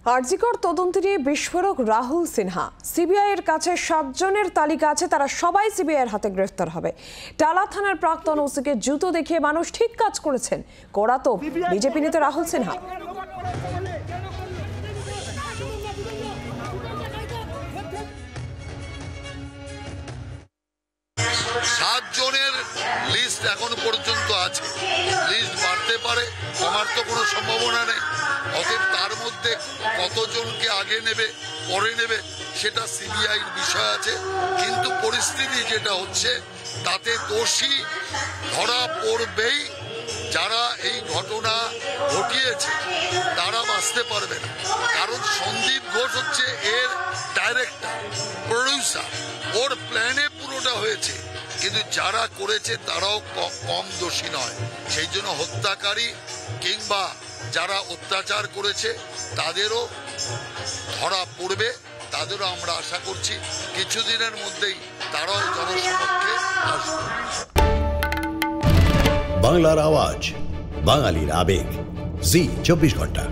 আরজিকর তদন্তে নিয়ে বিস্ফোরক রাহুল সিনহা। সিবিআই এর কাছে 7 জনের তালিকা আছে, তারা সবাই সিবিআই এর হাতে গ্রেফতার হবে। টালা থানার প্রাক্তন ওসিকে জুতো দেখিয়ে মানুষ ঠিক কাজ করেছেন, কোড়া তো বিজেপি নেতা রাহুল সিনহা। 7 জনের লিস্ট এখনো পর্যন্ত আছে, লিস্ট বাড়তে পারে, কমার তো কোনো সম্ভাবনা নেই। অতএব তার মধ্যে কতজনকে আগে নেবে পরে নেবে সেটা সিবিআইর বিষয় আছে, কিন্তু পরিস্থিতি যেটা হচ্ছে তাতে দোষী ধরা পড়বেই। যারা এই ঘটনা ঘটিয়েছে তারা বাঁচতে পারবে না, কারণ সন্দীপ ঘোষ হচ্ছে এর ডাইরেক্টর, প্রডিউসার, ওর প্ল্যানে পুরোটা হয়েছে, কিন্তু যারা করেছে তারাও কম দোষী নয়। সেই জন্য হত্যাকারী কিংবা যারা অত্যাচার করেছে তাদেরও ধরা পড়বে, তাদেরও আমরা আশা করছি কিছুদিনের মধ্যেই তারাও জনসমক্ষে আসবে। বাংলার আওয়াজ, বাঙালির আবেগ, জি 24 ঘন্টা।